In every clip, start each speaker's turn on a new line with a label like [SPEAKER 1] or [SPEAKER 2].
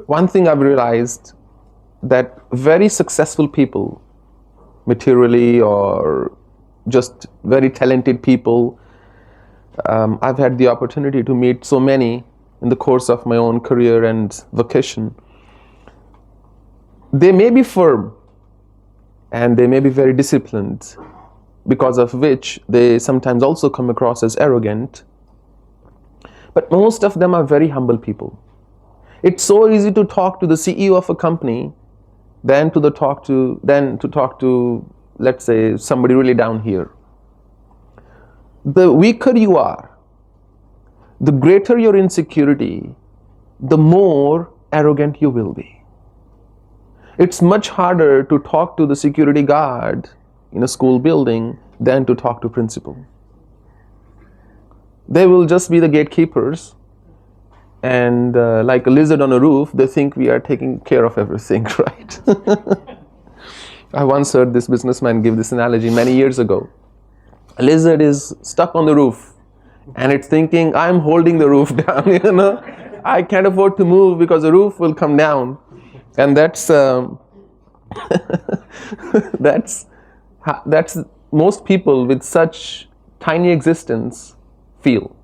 [SPEAKER 1] One thing I've realized, that very successful people, materially or just very talented people, I've had the opportunity to meet so many in the course of my own career and vocation. They may be firm and they may be very disciplined, because of which they sometimes also come across as arrogant. But most of them are very humble people. It's so easy to talk to the CEO of a company than to talk to, let's say, somebody really down here. The weaker you are, the greater your insecurity, the more arrogant you will be. It's much harder to talk to the security guard in a school building than to talk to principal. They will just be the gatekeepers, and like a lizard on a roof, they think we are taking care of everything, right? I once heard this businessman give this analogy many years ago. A lizard is stuck on the roof and it's thinking, I'm holding the roof down, I can't afford to move because the roof will come down. And that's most people with such tiny existence feel.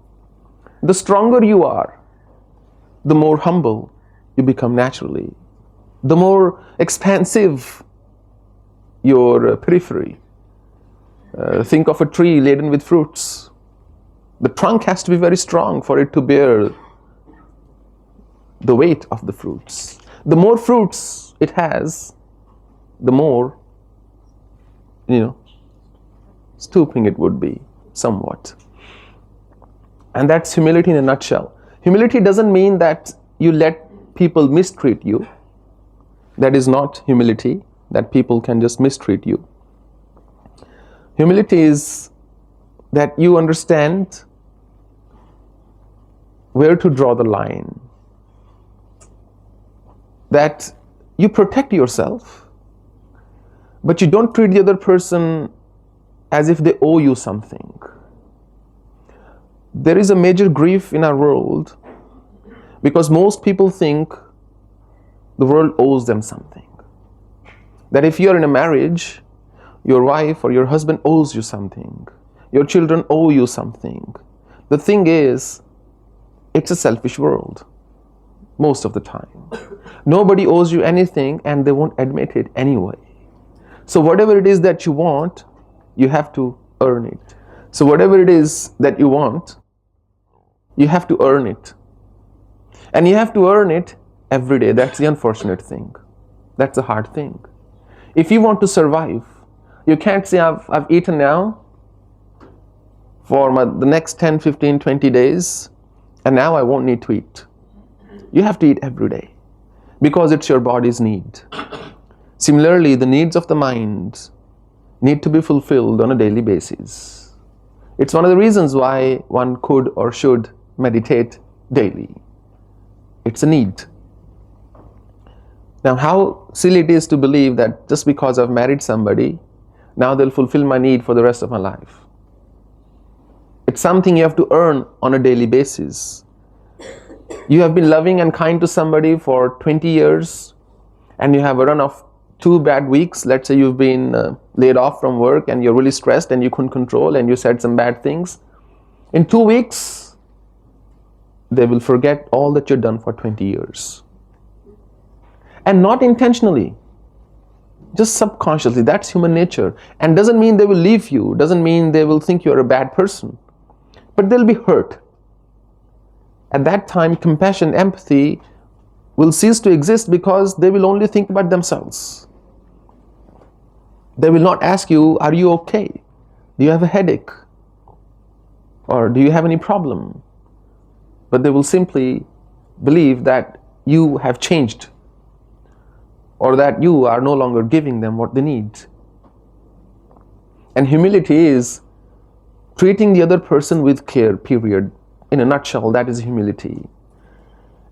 [SPEAKER 1] The stronger you are, the more humble you become naturally, the more expansive your periphery. Think of a tree laden with fruits. The trunk has to be very strong for it to bear the weight of the fruits. The more fruits it has, the more, stooping it would be somewhat. And that's humility in a nutshell. Humility doesn't mean that you let people mistreat you. That is not humility, that people can just mistreat you. Humility is that you understand where to draw the line, that you protect yourself, but you don't treat the other person as if they owe you something. There is a major grief in our world because most people think the world owes them something. That if you are in a marriage, your wife or your husband owes you something. Your children owe you something. The thing is, it's a selfish world most of the time. Nobody owes you anything and they won't admit it anyway. So whatever it is that you want, you have to earn it. So whatever it is that you want, you have to earn it. And you have to earn it every day. That's the unfortunate thing. That's the hard thing. If you want to survive, you can't say, I've eaten now for the next 10, 15, 20 days, and now I won't need to eat. You have to eat every day because it's your body's need. Similarly, the needs of the mind need to be fulfilled on a daily basis. It's one of the reasons why one could or should meditate daily. It's a need. Now, how silly it is to believe that just because I've married somebody, now they'll fulfill my need for the rest of my life. It's something you have to earn on a daily basis. You have been loving and kind to somebody for 20 years and you have a run of 2 bad weeks. Let's say you've been laid off from work and you're really stressed and you couldn't control and you said some bad things. In 2 weeks, they will forget all that you've done for 20 years. And not intentionally, just subconsciously. That's human nature. And doesn't mean they will leave you, doesn't mean they will think you're a bad person, but they'll be hurt. At that time, compassion, empathy will cease to exist because they will only think about themselves. They will not ask you, are you okay? Do you have a headache? Or do you have any problem? But they will simply believe that you have changed, or that you are no longer giving them what they need. And humility is treating the other person with care, period. In a nutshell, that is humility.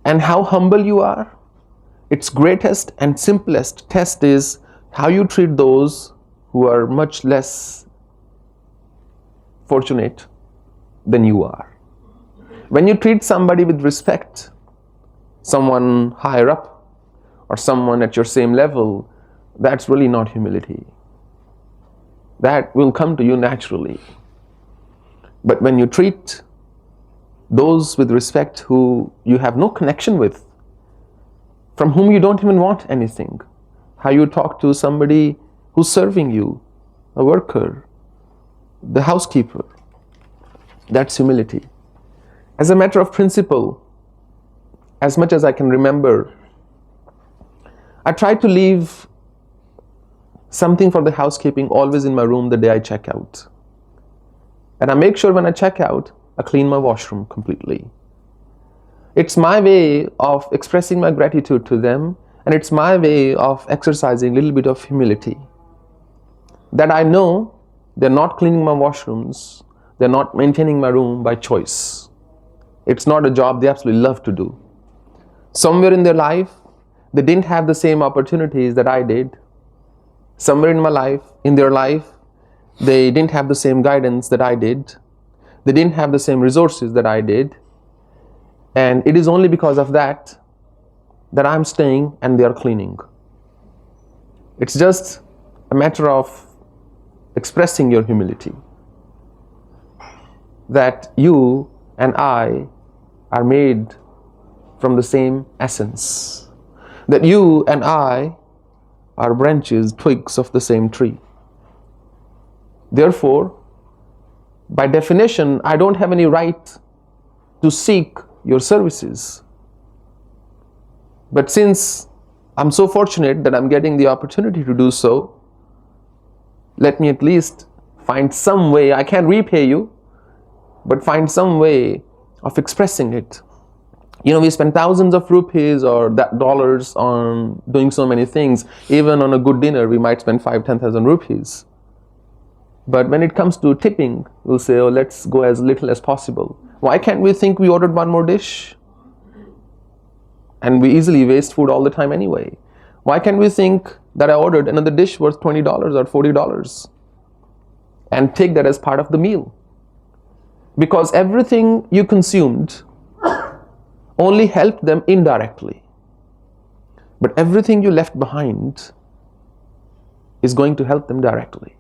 [SPEAKER 1] And how humble you are, its greatest and simplest test is how you treat those who are much less fortunate than you are. When you treat somebody with respect, someone higher up or someone at your same level, that's really not humility. That will come to you naturally. But when you treat those with respect who you have no connection with, from whom you don't even want anything, how you talk to somebody who's serving you, a worker, the housekeeper, that's humility. As a matter of principle, as much as I can remember, I try to leave something for the housekeeping always in my room the day I check out. And I make sure when I check out, I clean my washroom completely. It's my way of expressing my gratitude to them, and it's my way of exercising a little bit of humility. That I know they're not cleaning my washrooms, they're not maintaining my room by choice. It's not a job they absolutely love to do. Somewhere in their life, they didn't have the same opportunities that I did. Somewhere in their life, they didn't have the same guidance that I did. They didn't have the same resources that I did. And it is only because of that I'm staying and they are cleaning. It's just a matter of expressing your humility. That you and I are made from the same essence. That you and I are branches, twigs of the same tree. Therefore, by definition, I don't have any right to seek your services. But since I'm so fortunate that I'm getting the opportunity to do so, let me at least find some way. I can't repay you, but find some way of expressing it. We spend thousands of rupees or dollars on doing so many things. Even on a good dinner, we might spend 5,000-10,000 rupees. But when it comes to tipping, we'll say, oh, let's go as little as possible. Why can't we think we ordered one more dish? And we easily waste food all the time anyway. Why can't we think that I ordered another dish worth $20 or $40 and take that as part of the meal? Because everything you consumed only helped them indirectly. But everything you left behind is going to help them directly.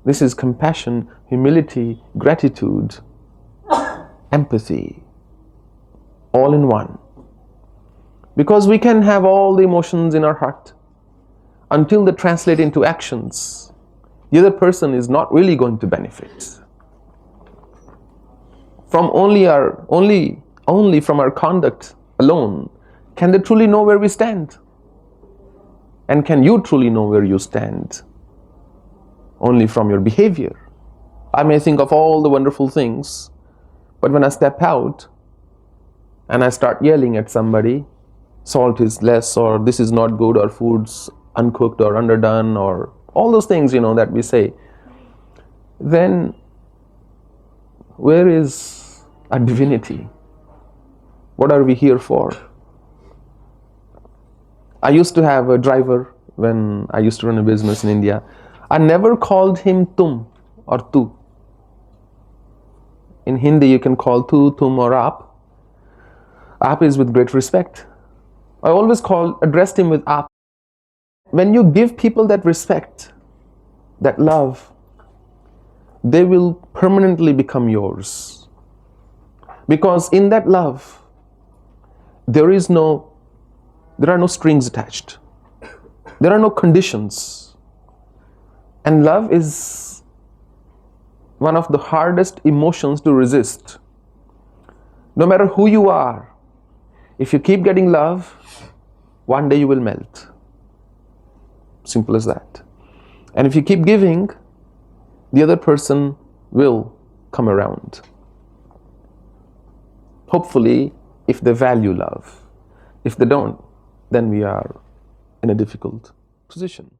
[SPEAKER 1] This is compassion, humility, gratitude, empathy, all in one. Because we can have all the emotions in our heart until they translate into actions, the other person is not really going to benefit. From only from our conduct alone can they truly know where we stand. And can you truly know where you stand? Only from your behavior. I may think of all the wonderful things, but when I step out and I start yelling at somebody, salt is less, or this is not good, or food's uncooked or underdone, or all those things that we say, then where is our divinity? What are we here for? I used to have a driver when I used to run a business in India. I never called him tum or tu. In Hindi you can call tu, tum or aap. Aap is with great respect. I always addressed him with aap. When you give people that respect, that love, they will permanently become yours. Because in that love, there are no strings attached. There are no conditions. And love is one of the hardest emotions to resist. No matter who you are, if you keep getting love, one day you will melt. Simple as that. And if you keep giving, the other person will come around. Hopefully, if they value love. If they don't, then we are in a difficult position.